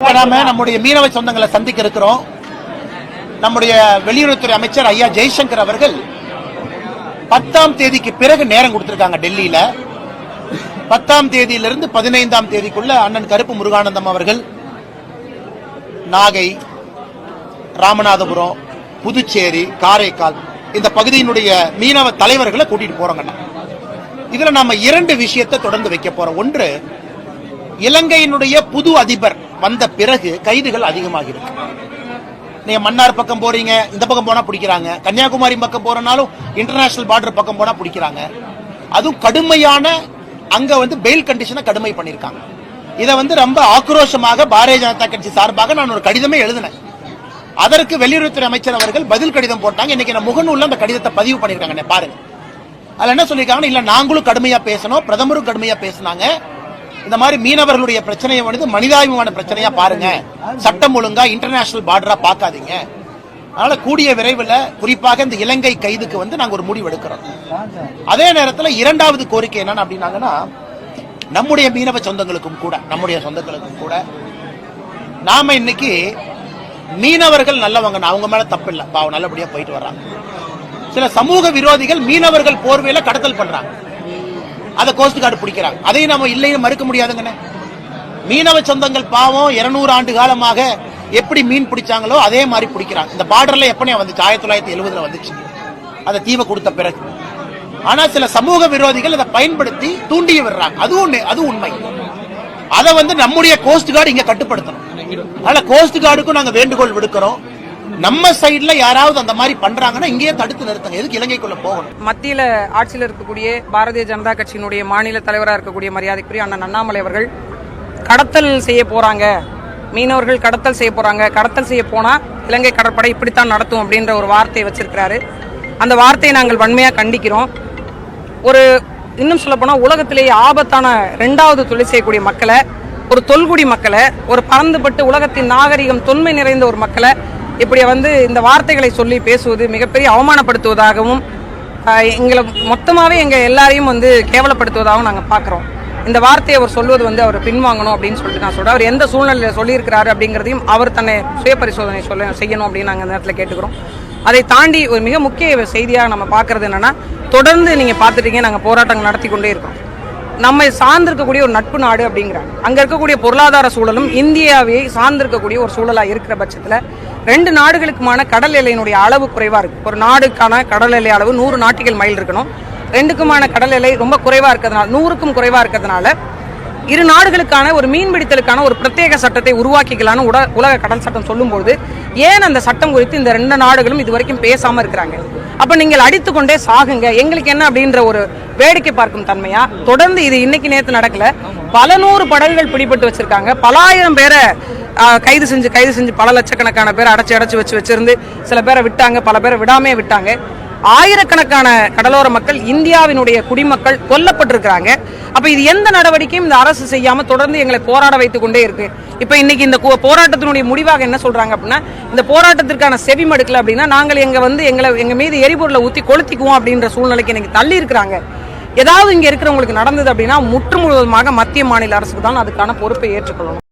நாம நம்முடைய மீனவ சொந்தங்களை சந்திக்க இருக்கிறோம். நம்முடைய வெளியுறவுத்துறை அமைச்சர் ஐயா ஜெய்சங்கர் அவர்கள் 10ஆம் தேதிக்கு பிறகு நேரம் கொடுத்திருக்காங்க. டெல்லியில 10ஆம் தேதியிலிருந்து 15ஆம் தேதிக்குள்ள அண்ணன் கருப்பு முருகானந்தம் அவர்கள் நாகை, ராமநாதபுரம், புதுச்சேரி, காரைக்கால் இந்த பகுதியினுடைய மீனவ தலைவர்களை கூட்டிட்டு போறோங்க. இதுல நாம 2 விஷயத்தை தொடர்ந்து வைக்க போறோம். ஒன்று, இலங்கையினுடைய புது அதிபர் வந்த பிறகு கைதுகள் அதிகமாகிருக்கு. நீங்க மன்னார் பக்கம் போறீங்க, இந்த பக்கம் போனா பிடிக்கிறாங்க. கன்னியாகுமரி பக்கம் போறனாலும் இன்டர்நேஷனல் பார்டர் பக்கம் போனா பிடிக்கிறாங்க. அதுவும் கடுமையான அங்க பெயில் கண்டிஷனை கடுமை பண்ணிருக்காங்க. இதை ரொம்ப ஆக்ரோஷமாக பாரதிய ஜனதா கட்சி சார்பாக நான் ஒரு கடிதமே எழுதினேன். அதற்கு வெளியுறவுத்துறை அமைச்சர் அவர்கள் பதில் கடிதம் போட்டாங்க. இன்னைக்கு நான் முகநூல்ல அந்த கடிதத்தை பதிவு பண்ணிருக்காங்க, பாருங்க. அதுல என்ன சொல்லிருக்காங்க, இல்ல நாங்களும் கடுமையா பேசணும், பிரதமரும் கடுமையா பேசினாங்க. இந்த மாதிரி மீனவர்களுடைய பிரச்சனையை மனிதாபிமான பிரச்சனையா பாருங்க, சட்டம் ஒழுங்கா இன்டர்நேஷனல் பார்டரா பார்க்காதீங்க. அதனால கூடிய விரைவில் குறிப்பாக இந்த இலங்கை கைதுக்கு நாங்க ஒரு முடிவு எடுக்கிறோம். அதே நேரத்தில் 2வது கோரிக்கை என்னன்னு அப்படின்னாங்கன்னா, நம்முடைய மீனவ சொந்தங்களுக்கும் கூட நாம இன்னைக்கு மீனவர்கள் நல்லவங்க, அவங்க மேல தப்பு இல்லை, பாவம் நல்லபடியா போயிட்டு வர்றாங்க. சில சமூக விரோதிகள் மீனவர்கள் போர்வையில கடத்தல் பண்றாங்க, அதை கோஸ்ட் கார்டு பிடிக்கிறாங்க. அதையும் நம்ம இல்லைன்னு மறுக்க முடியாதுங்க. மீனவ சொந்தங்கள் பாவம் 200 ஆண்டு காலமாக எப்படி மீன் பிடிச்சாங்களோ அதே மாதிரி பிடிக்கிறாங்க. இந்த பார்டர்ல எப்பனே வந்துச்சு, 1970 வந்துச்சு, அதை தீவை கொடுத்த பிறகு. ஆனா சில சமூக விரோதிகள் அதை பயன்படுத்தி தூண்டிய விடுறாங்க. அது உண்மை. அதை நம்முடைய கோஸ்ட் கார்டு இங்க கட்டுப்படுத்தணும். அதனால கோஸ்ட் கார்டுக்கும் நாங்க வேண்டுகோள் விடுக்கிறோம். நம்ம சைடுல யாராவது அந்த மாதிரி பண்றாங்கன்னா இங்கேயே தடுத்து நிறுத்துங்க. எதுக்கு இலங்கைக்குள்ள போகணும்? மத்தியில ஆட்சியில் இருக்கக்கூடிய பாரதிய ஜனதா கட்சியினுடைய மாநில தலைவராக இருக்கக்கூடிய மரியாதைக்குரிய அண்ணன் அண்ணாமலை அவர்கள் கடத்தல் செய்ய போறாங்க, மீனவர்கள் கடத்தல் செய்ய போறாங்க, கடத்தல் செய்ய போனா இலங்கை கடற்படை இப்படித்தான் நடத்தும் அப்படின்ற ஒரு வார்த்தையை வச்சிருக்கிறாரு. அந்த வார்த்தையை நாங்கள் வன்மையா கண்டிக்கிறோம். இன்னும் சொல்ல போனா உலகத்திலேயே ஆபத்தான 2வது தொழில் செய்யக்கூடிய மக்களை, ஒரு தொல்குடி மக்களை, ஒரு பறந்துபட்டு உலகத்தின் நாகரிகம் தொன்மை நிறைந்த ஒரு மக்களை இப்படி இந்த வார்த்தைகளை சொல்லி பேசுவது மிகப்பெரிய அவமானப்படுத்துவதாகவும் எங்களை மொத்தமாவே எங்க எல்லாரையும் கேவலப்படுத்துவதாகவும் நாங்க பாக்குறோம். இந்த வார்த்தையை அவர் சொல்வது அவர் பின்வாங்கணும் அப்படின்னு சொல்லிட்டு நான் சொல்றேன். அவர் எந்த சூழ்நிலையில சொல்லியிருக்கிறாரு அப்படிங்கிறதையும் அவர் தன்னை சுய பரிசோதனை செய்யணும் அப்படின்னு நாங்க இந்த நேரத்தில் கேட்டுக்கிறோம். அதை தாண்டி ஒரு மிக முக்கிய செய்தியாக நம்ம பாக்குறது என்னன்னா, தொடர்ந்து நீங்க பாத்துட்டீங்க, நாங்க போராட்டங்கள் நடத்தி கொண்டே இருக்கோம். நம்மை சார்ந்திருக்கக்கூடிய ஒரு நட்பு நாடு அப்படிங்கிறாங்க. அங்க இருக்கக்கூடிய பொருளாதார சூழலும் இந்தியாவை சார்ந்திருக்கக்கூடிய ஒரு சூழலா இருக்கிற பட்சத்துல 2 நாடுகளுக்குமான கடல் எல்லையினுடைய அளவு குறைவா இருக்கு. ஒரு நாடுக்கான கடல் எல்லை அளவு 100 நாட்டிக்கல் மைல் இருக்கணும். 2க்குமான கடல் எல்லை ரொம்ப குறைவா இருக்கிறதுனால, 100க்கும் குறைவா இருக்கிறதுனால 2 நாடுகளுக்கான ஒரு மீன்பிடித்தலுக்கான ஒரு பிரத்யேக சட்டத்தை உருவாக்கிக்கலான்னு உலக கடல் சட்டம் சொல்லும்போது, ஏன் அந்த சட்டம் குறித்து இந்த 2 நாடுகளும் இதுவரைக்கும் பேசாம இருக்கிறாங்க? அப்ப நீங்கள் அடித்துக்கொண்டே சாகுங்க, எங்களுக்கு என்ன அப்படின்ற ஒரு வேடிக்கை பார்க்கும் தன்மையா தொடர்ந்து இது இன்னைக்கு நேத்து நடக்கல. பல 100 படகுகள் பிடிபட்டு வச்சிருக்காங்க. பல ஆயிரம் பேரை கைது செஞ்சு பல லட்சக்கணக்கான பேரை அடைச்சு வச்சிருந்து சில பேரை விட்டாங்க, பல பேரை விடாமே விட்டாங்க. ஆயிரக்கணக்கான கடலோர மக்கள், இந்தியாவினுடைய குடிமக்கள் கொல்லப்பட்டிருக்கிறாங்க. அப்ப இது எந்த நடவடிக்கையும் இந்த அரசு செய்யாம தொடர்ந்து எங்களை போராட வைத்துக் கொண்டே இருக்கு. இப்ப இன்னைக்கு இந்த போராட்டத்தினுடைய முடிவாக என்ன சொல்றாங்க அப்படின்னா, இந்த போராட்டத்திற்கான செவி மடுக்கல அப்படின்னா நாங்கள் எங்க மீது எரிபொருளை ஊத்தி கொளுத்திக்குவோம் அப்படின்ற சூழ்நிலைக்கு இன்னைக்கு தள்ளி இருக்கிறாங்க. ஏதாவது இங்க இருக்கிறவங்களுக்கு நடந்தது அப்படின்னா முற்று முழுவதுமாக மத்திய மாநில அரசுக்கு தான் அதுக்கான பொறுப்பை ஏற்றுக்கொள்ளணும்.